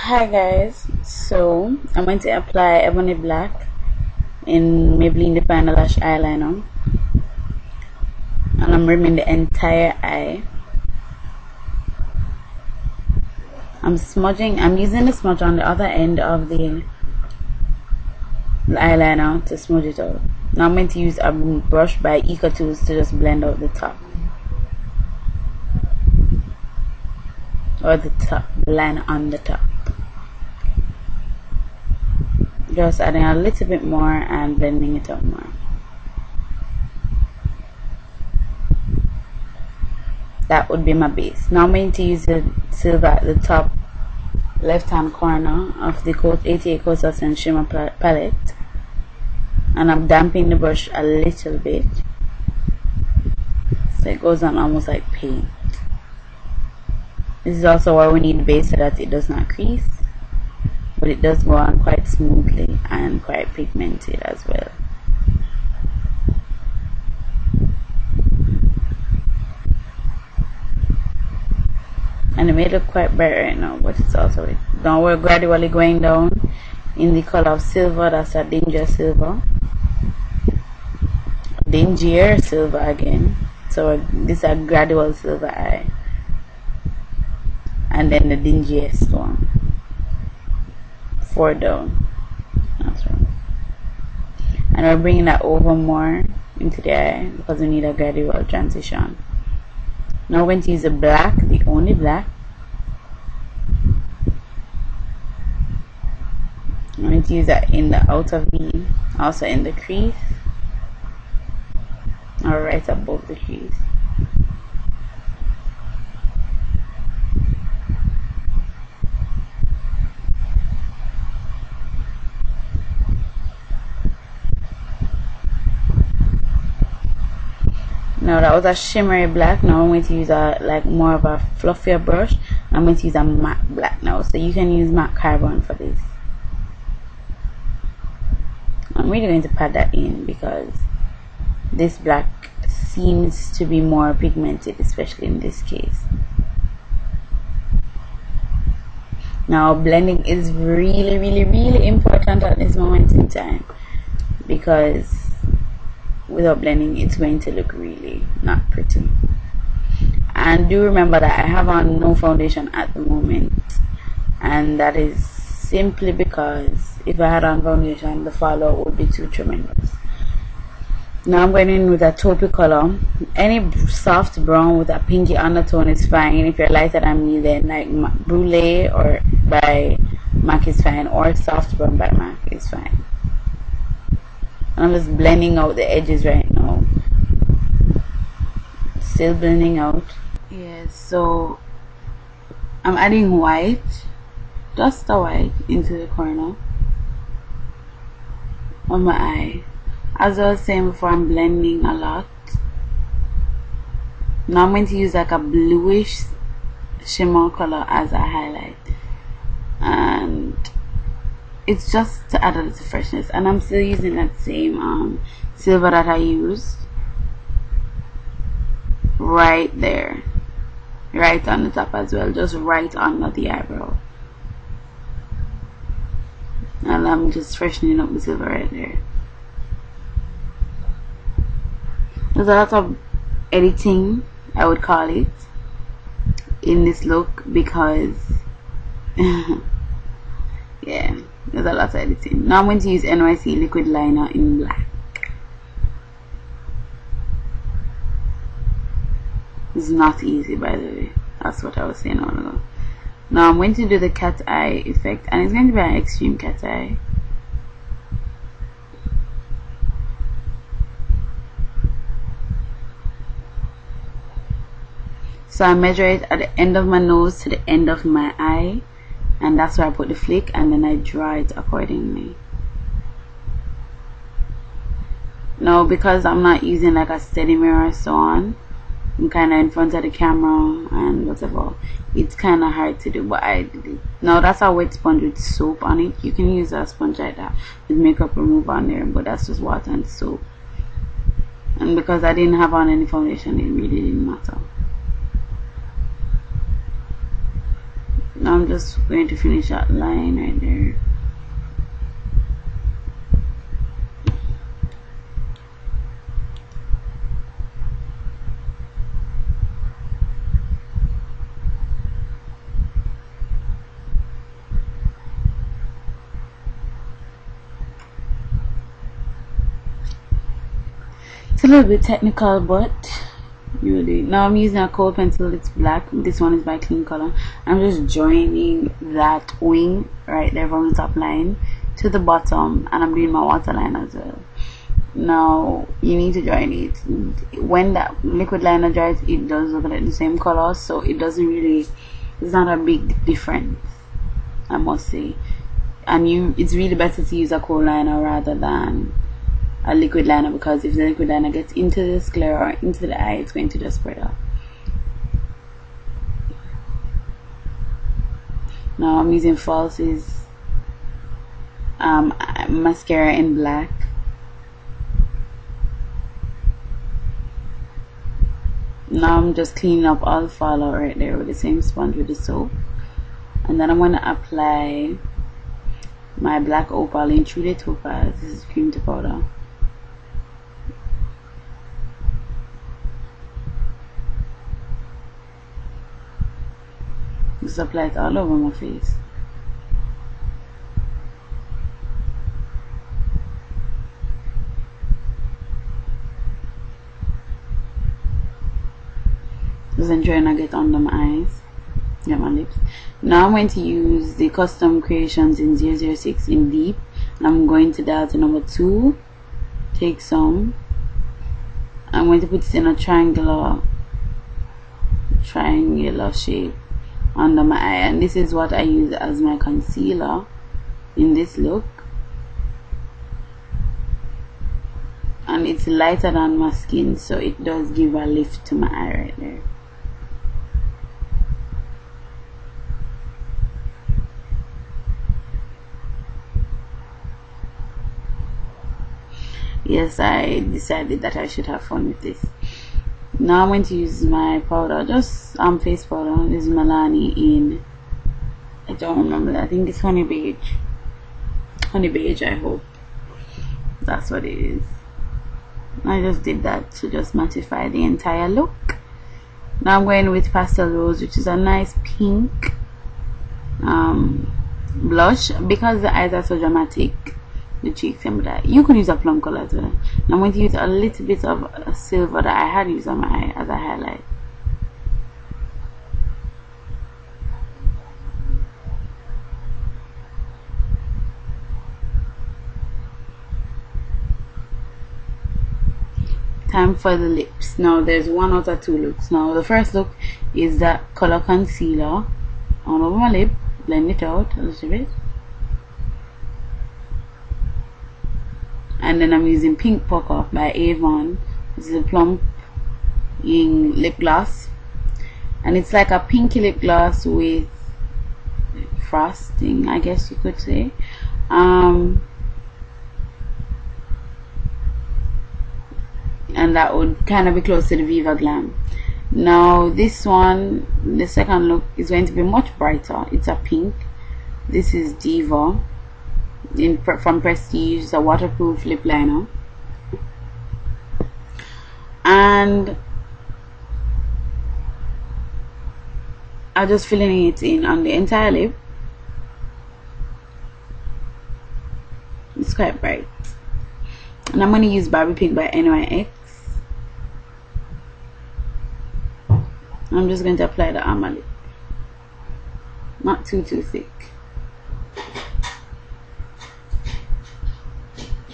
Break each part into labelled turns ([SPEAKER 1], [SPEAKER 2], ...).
[SPEAKER 1] Hi guys, so I'm going to apply Ebony Black in Maybelline Define Lash Eyeliner, and I'm rimming the entire eye. I'm using the smudge on the other end of the eyeliner to smudge it out. Now I'm going to use a brush by Eco Tools to just blend out the top, or the line on the top. Just adding a little bit more and blending it out more. That would be my base. Now I'm going to use the silver at the top left hand corner of the 88 Coastal Scent Shimmer palette, and I'm damping the brush a little bit so it goes on almost like paint. This is also why we need base, so that it does not crease, but it does go on quite smoothly and quite pigmented as well. And it may look quite bright right now, but it's also now we're gradually going down in the color of silver. That's a dingier silver again. So this is a gradual silver eye, and then the dingiest one, 4 down. That's right. And we're bringing that over more into the eye because we need a gradual transition. Now we're going to use the black, the only black. I'm going to use that in the outer V, also in the crease, or right above the crease. Now that was a shimmery black. Now I'm going to use a more of a fluffier brush. I'm going to use a matte black now, so you can use matte carbon for this. I'm really going to pat that in because this black seems to be more pigmented, especially in this case. Now blending is really important at this moment in time, because without blending it's going to look really not pretty. And do remember that I have on no foundation at the moment, and that is simply because if I had on foundation the fallout would be too tremendous. Now I'm going in with a taupey color. Any soft brown with a pinky undertone is fine. If you're lighter than me, then like Brulee or by MAC is fine, or soft brown by MAC is fine. I'm just blending out the edges right now. Still blending out. Yes, so I'm adding white, just a white, into the corner of my eye. As I was saying before, I'm blending a lot. Now I'm going to use like a bluish shimmer color as a highlight, and it's just to add a little freshness. And I'm still using that same silver that I used right there, right on the top as well, just right under the eyebrow. And I'm just freshening up the silver right there. There's a lot of editing, I would call it, in this look because yeah, there's a lot of editing. Now I'm going to use NYC liquid liner in black. It's not easy, by the way. That's what I was saying all ago. Now I'm going to do the cat eye effect, and it's going to be an extreme cat eye. So I measure it at the end of my nose to the end of my eye, and that's where I put the flick, and then I draw it accordingly. Now because I'm not using like a steady mirror so on, I'm kind of in front of the camera and whatever, it's kind of hard to do, but I did it. Now that's a wet sponge with soap on it. You can use a sponge like that with makeup remover on there, but that's just water and soap. And because I didn't have on any foundation, it really didn't matter. Now I'm I'm just going to finish that line right there. It's a little bit technical, but you will do it. Now I'm using a coal pencil. It's black. This one is by Clean Color. I'm just joining that wing right there from the top line to the bottom, and I'm doing my waterline as well. Now you need to join it. When that liquid liner dries, it does look like the same color, so it doesn't really, it's not a big difference, I must say. And it's really better to use a coal liner rather than a liquid liner, because if the liquid liner gets into the sclera or into the eye, it's going to just spread out. Now I'm using Falsies mascara in black. Now I'm just cleaning up all the fallout right there with the same sponge with the soap, and then I'm going to apply my black opaline through the topaz. This is cream to powder. Just apply it all over my face. Just enjoying I get under my eyes, get my lips. Now I'm going to use the Custom Creations in 006 in deep, and I'm going to dial to number 2. Take some. I'm going to put it in a triangular shape under my eye, and this is what I use as my concealer in this look, and it's lighter than my skin, so it does give a lift to my eye right there. Yes, I decided that I should have fun with this. Now I'm going to use my powder, just face powder. This is Milani in, I don't remember, I think it's honey beige, I hope that's what it is. I just did that to just mattify the entire look. Now I'm going with Pastel Rose, which is a nice pink blush, because the eyes are so dramatic, the cheeks and that. You could use a plum color as well. And I'm going to use a little bit of a silver that I had used on my eye as a highlight. Time for the lips. Now there's 1 out of 2 looks. Now the first look is that color concealer all over my lip. Blend it out a little bit. And then I'm using Pink Pucker by Avon. This is a plumping lip gloss, and it's like a pinky lip gloss with frosting, I guess you could say. And that would kind of be close to the Viva Glam. Now this one, the second look, is going to be much brighter. It's a pink. This is Diva from Prestige. It's a waterproof lip liner, and I'm just filling it in on the entire lip. It's quite bright, and I'm going to use Barbie Pink by NYX. I'm just going to apply that on my lip, not too thick.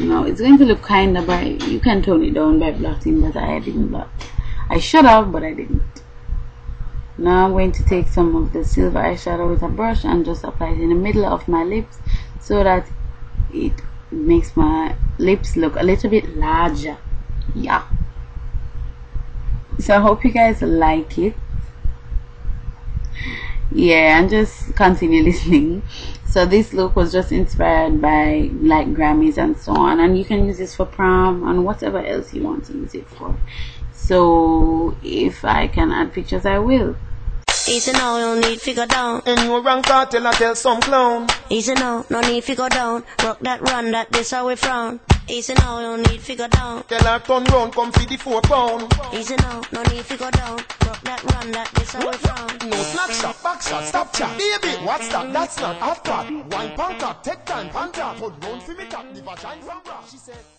[SPEAKER 1] Now it's going to look kind of bright. You can tone it down by blotting, but I didn't blot. I should have, but I didn't. Now I'm going to take some of the silver eyeshadow with a brush and just apply it in the middle of my lips, so that it makes my lips look a little bit larger. Yeah. So I hope you guys like it. Yeah, and just continue listening. So this look was just inspired by like Grammys and so on, and you can use this for prom and whatever else you want to use it for. So if I can add pictures, I will.
[SPEAKER 2] Easy now, no need figure down.
[SPEAKER 3] And you rank cartel, I tell some clown.
[SPEAKER 2] Easy now, no need figure down. Rock that run, that this how we frown. Easy now, no need figure down.
[SPEAKER 3] Tell her turn round, come feed the 4 pound.
[SPEAKER 2] Easy now, no need figure down. Rock that run, that this how we frown.
[SPEAKER 3] No slack shot, back shot, stop chat. Baby, what's that? That's not hot pot. Wine panta, take time, panta. Put round for me top, the vagina from bra. She said.